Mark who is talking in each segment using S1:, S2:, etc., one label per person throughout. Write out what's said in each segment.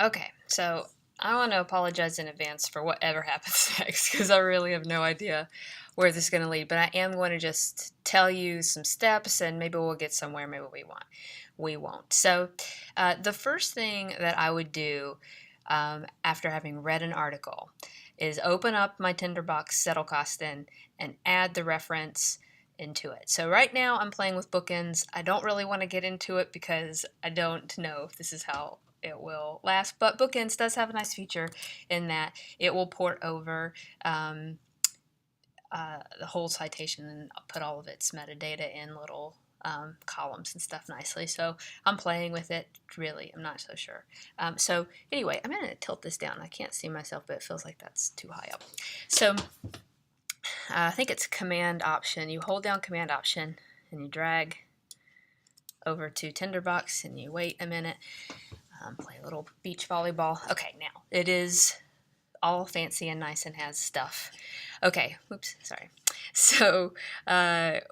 S1: Okay, so I want to apologize in advance for whatever happens next because I really have no idea where this is going to lead. But I am going to just tell you some steps, and maybe we'll get somewhere. Maybe we won't. So the first thing that I would do after having read an article is open up my Tinderbox Zettelkasten and add the reference into it. So right now I'm playing with bookends. I don't really want to get into it because I don't know if this is how it will last, but bookends does have a nice feature in that it will port over the whole citation and put all of its metadata in little columns and stuff nicely. So I'm playing with it. Really, I'm not so sure. So anyway, I'm going to tilt this down. I can't see myself, but it feels like that's too high up. So I think it's Command Option. You hold down Command Option and you drag over to Tinderbox and you wait a minute. Play a little beach volleyball. Okay, now it is all fancy and nice and has stuff. Okay, whoops, sorry. So that's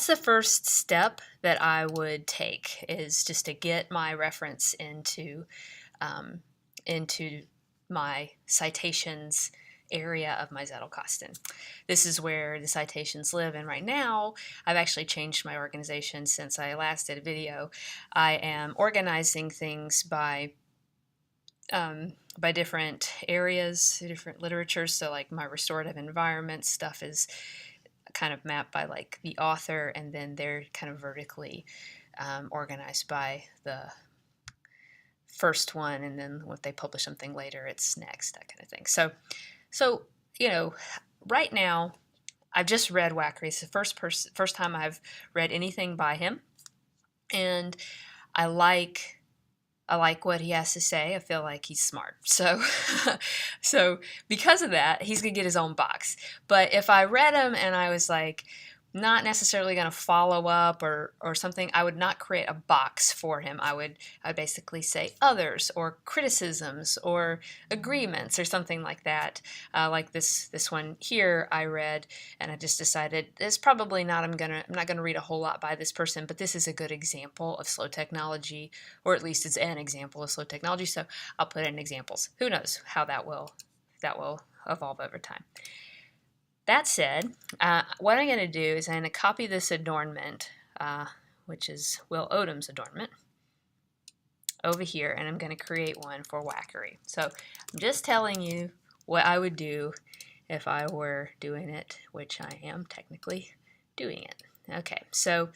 S1: the first step that I would take, is just to get my reference into my citations area of my Zettelkasten. This is where the citations live, and right now I've actually changed my organization since I last did a video. I am organizing things by different areas, different literatures. So like my restorative environment stuff is kind of mapped by like the author, and then they're kind of vertically organized by the first one, and then when they publish something later, it's next, that kind of thing. So you know, right now I've just read Wackery. It's the first time I've read anything by him, and I like what he has to say. I feel like he's smart. So because of that, he's going to get his own box. But if I read him and I was like not necessarily going to follow up or something, I would not create a box for him. I'd basically say others or criticisms or agreements or something like that. Like this one here I read, and I just decided it's probably not. I'm not gonna read a whole lot by this person, but this is a good example of slow technology, or at least it's an example of slow technology. So I'll put in examples. Who knows how that will evolve over time. That said, what I'm going to do is I'm going to copy this adornment, which is Will Odom's adornment, over here, and I'm going to create one for Wackery. So I'm just telling you what I would do if I were doing it, which I am technically doing it. Okay, so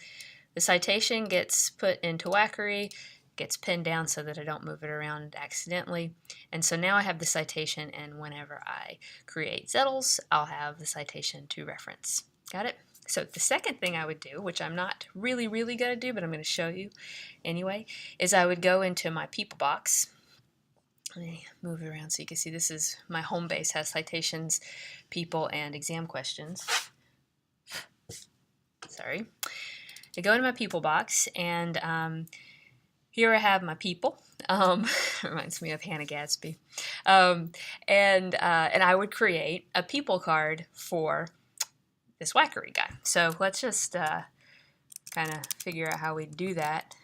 S1: the citation gets put into Wackery, gets pinned down so that I don't move it around accidentally. And so now I have the citation, and whenever I create Zettels, I'll have the citation to reference. Got it? So the second thing I would do, which I'm not really going to do, but I'm going to show you anyway, is I would go into my people box. Let me move it around so you can see this is my home base, has citations, people, and exam questions. Sorry. I go into my people box, and here I have my people. Reminds me of Hannah Gadsby. And I would create a people card for this Wackery guy. So let's just kind of figure out how we do that.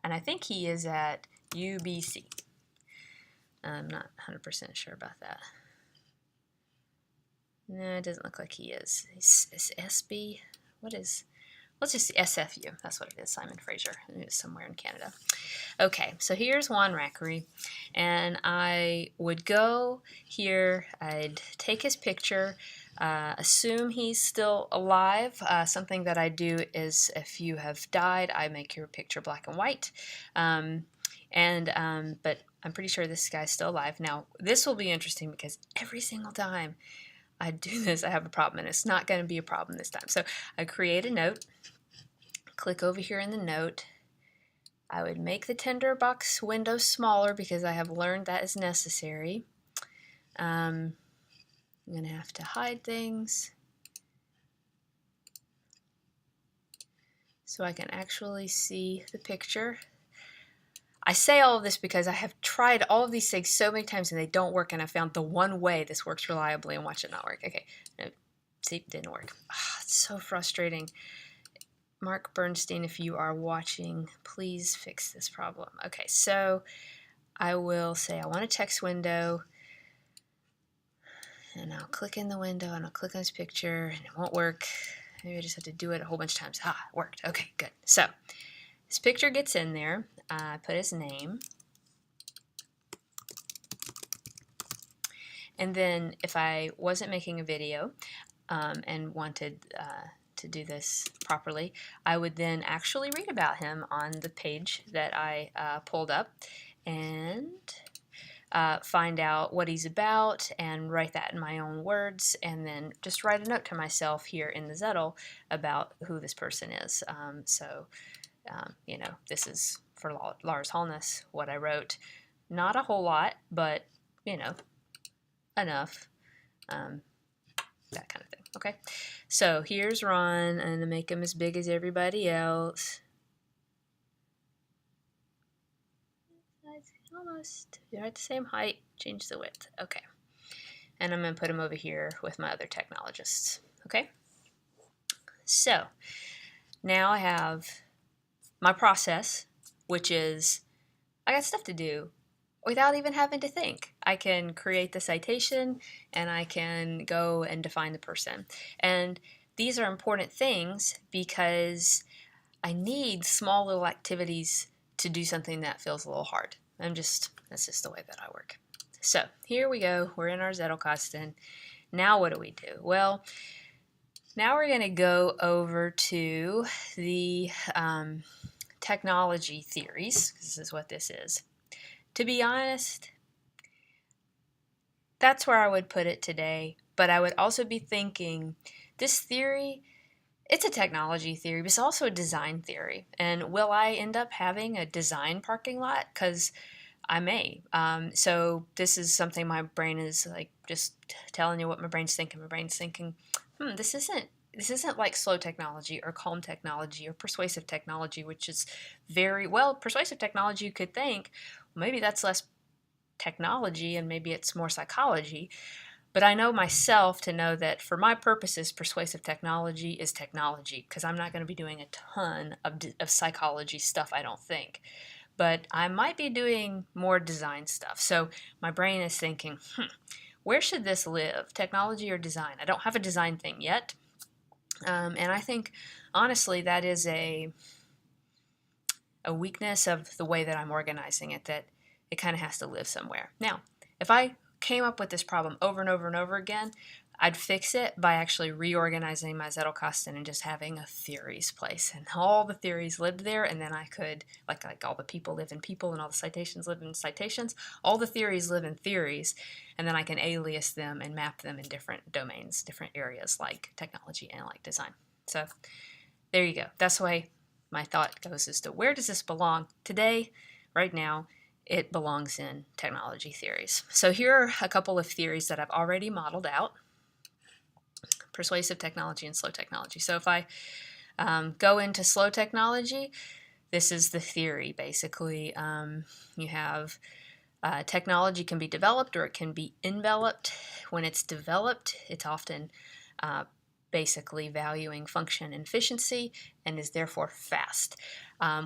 S1: And I think he is at UBC. I'm not 100% sure about that. No, it doesn't look like he is. Is SB? What is... Let's just SFU. That's what it is, Simon Fraser. It is somewhere in Canada. Okay, so here's Juan Wackery, and I would go here. I'd take his picture, assume he's still alive. Something that I do is if you have died, I make your picture black and white. But I'm pretty sure this guy's still alive. Now, this will be interesting because every single time I do this, I have a problem, and it's not going to be a problem this time. So I create a note, click over here in the note. I would make the Tinderbox window smaller because I have learned that is necessary. I'm going to have to hide things so I can actually see the picture. I say all of this because I have tried all of these things so many times and they don't work, and I found the one way this works reliably, and watch it not work. Okay, no, see, it didn't work. It's so frustrating. Mark Bernstein, if you are watching, please fix this problem. Okay, so I will say I want a text window, and I'll click in the window, and I'll click on this picture, and it won't work. Maybe I just have to do it a whole bunch of times. Ah, it worked. Okay, good. So this picture gets in there. I put his name. And then if I wasn't making a video and wanted to do this properly, I would then actually read about him on the page that I pulled up and find out what he's about and write that in my own words, and then just write a note to myself here in the Zettel about who this person is. You know, this is for Lars Holness, what I wrote. Not a whole lot, but, you know, enough. That kind of thing. Okay, so here's Ron. I'm going to make him as big as everybody else. Almost. They're at the same height. Change the width. Okay. And I'm going to put him over here with my other technologists. Okay? So, now I have my process, which is I got stuff to do without even having to think. I can create the citation and I can go and define the person. And these are important things because I need small little activities to do something that feels a little hard. That's just the way that I work. So here we go. We're in our Zettelkasten. Now what do we do? Well, now we're going to go over to the technology theories. This is what this is. To be honest, that's where I would put it today. But I would also be thinking this theory, it's a technology theory, but it's also a design theory. And will I end up having a design parking lot? Because I may. So this is something my brain is like just telling you what my brain's thinking. My brain's thinking, this isn't like slow technology or calm technology or persuasive technology, which is very well. Persuasive technology, you could think, well, maybe that's less technology and maybe it's more psychology. But I know myself to know that for my purposes, persuasive technology is technology because I'm not going to be doing a ton of psychology stuff, I don't think. But I might be doing more design stuff. So my brain is thinking, where should this live, technology or design? I don't have a design thing yet. And I think, honestly, that is a weakness of the way that I'm organizing it, that it kind of has to live somewhere. Now, if I came up with this problem over and over and over again, I'd fix it by actually reorganizing my Zettelkasten and just having a theories place. And all the theories lived there, and then I could, like all the people live in people and all the citations live in citations, all the theories live in theories, and then I can alias them and map them in different domains, different areas like technology and like design. So there you go. That's the way my thought goes as to where does this belong? Today, right now, it belongs in technology theories. So here are a couple of theories that I've already modeled out. Persuasive technology and slow technology. So if I go into slow technology, this is the theory, basically. You have technology can be developed or it can be enveloped. When it's developed, it's often basically valuing function and efficiency and is therefore fast.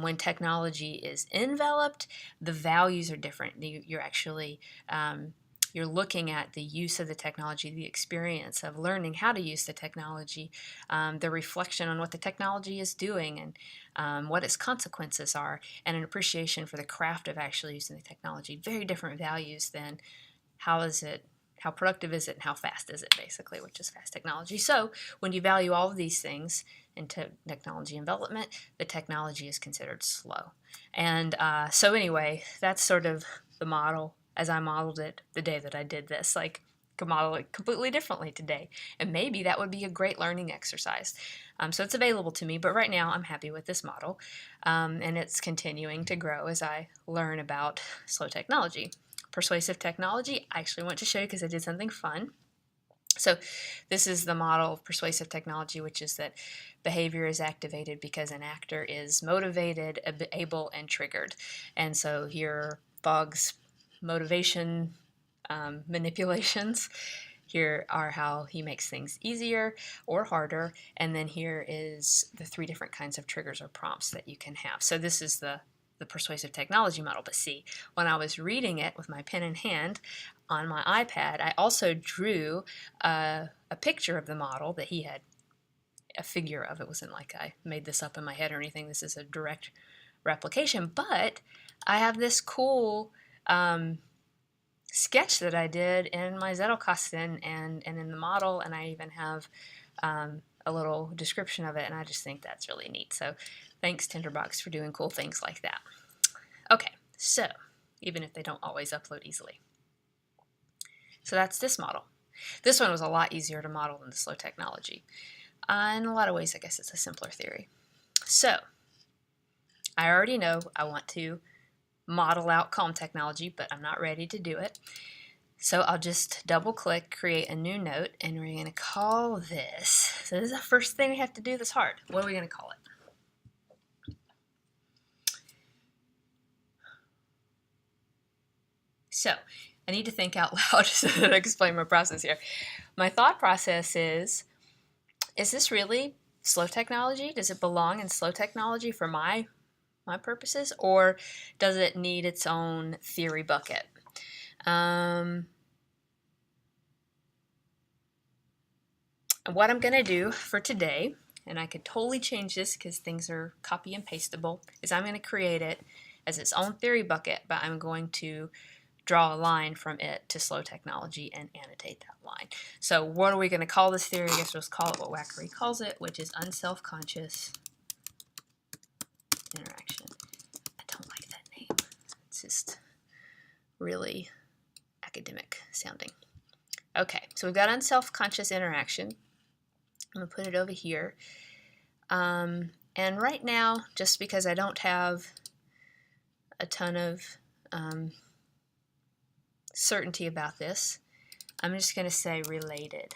S1: When technology is enveloped, the values are different. You're actually you're looking at the use of the technology, the experience of learning how to use the technology, the reflection on what the technology is doing and what its consequences are, and an appreciation for the craft of actually using the technology. Very different values than how productive is it and how fast is it, basically, which is fast technology. So when you value all of these things into technology development, the technology is considered slow. And so anyway, that's sort of the model as I modeled it the day that I did this. Like, could model it completely differently today. And maybe that would be a great learning exercise. So it's available to me, but right now I'm happy with this model. And it's continuing to grow as I learn about slow technology. Persuasive technology, I actually want to show you because I did something fun. So this is the model of persuasive technology, which is that behavior is activated because an actor is motivated, able, and triggered. And so here are Fogg's motivation manipulations. here are how he makes things easier or harder, and then here is the 3 different kinds of triggers or prompts that you can have. So this is the persuasive technology model. But see, when I was reading it with my pen in hand on my iPad, I also drew a picture of the model that he had, a figure of. It wasn't like I made this up in my head or anything. This is a direct replication, but I have this cool sketch that I did in my Zettelkasten and in the model, and I even have a little description of it, and I just think that's really neat. So thanks Tinderbox for doing cool things like that. Okay, so even if they don't always upload easily. So that's this model. This one was a lot easier to model than the slow technology. In a lot of ways, I guess it's a simpler theory. So I already know I want to model out calm technology, but I'm not ready to do it. So I'll just double click, create a new note, and we're going to call this. So this is the first thing we have to do that's hard. What are we going to call it? So I need to think out loud so that I explain my process here. My thought process is this really slow technology? Does it belong in slow technology for my purposes, or does it need its own theory bucket? What I'm going to do for today, and I could totally change this because things are copy and pasteable, is I'm going to create it as its own theory bucket, but I'm going to draw a line from it to slow technology and annotate that line. So what are we going to call this theory? I guess we'll just call it what Wackery calls it, which is unself-conscious interaction. I don't like that name. It's just really academic sounding. Okay, so we've got unself-conscious interaction. I'm going to put it over here. And right now, just because I don't have a ton of certainty about this, I'm just going to say related.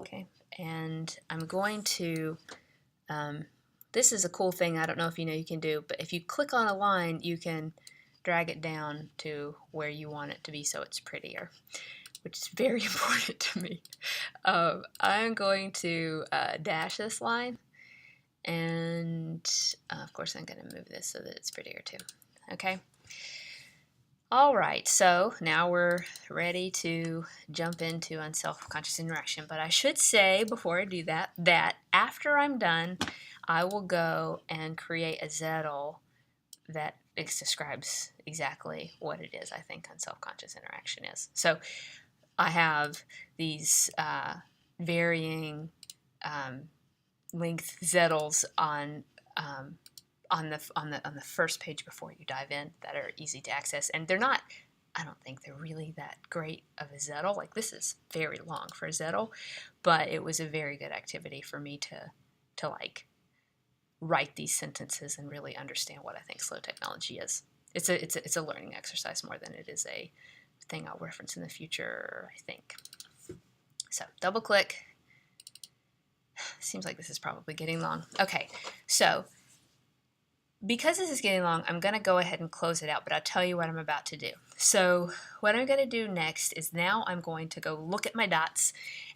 S1: Okay, and I'm going to, this is a cool thing, I don't know if you know you can do, but if you click on a line, you can drag it down to where you want it to be so it's prettier, which is very important to me. I'm going to dash this line, and of course I'm going to move this so that it's prettier too. Okay. All right, so now we're ready to jump into unself-conscious interaction, but I should say before I do that, that after I'm done, I will go and create a Zettel that describes exactly what it is I think unself-conscious interaction is. So I have these varying length Zettels on the first page before you dive in that are easy to access, and they're not, I don't think they're really that great of a Zettel. Like, this is very long for a Zettel, but it was a very good activity for me to like write these sentences and really understand what I think slow technology is. It's a learning exercise more than it is a thing I'll reference in the future, I think. So double click. Seems like this is probably getting long. Okay, so because this is getting long, I'm going to go ahead and close it out, but I'll tell you what I'm about to do. So what I'm going to do next is now I'm going to go look at my dots,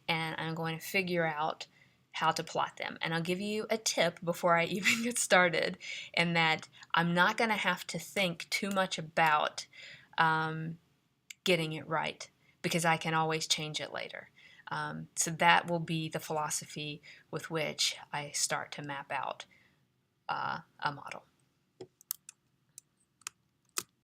S1: and I'm going to figure out how to plot them. And I'll give you a tip before I even get started, in that I'm not going to have to think too much about getting it right, because I can always change it later. So that will be the philosophy with which I start to map out a model.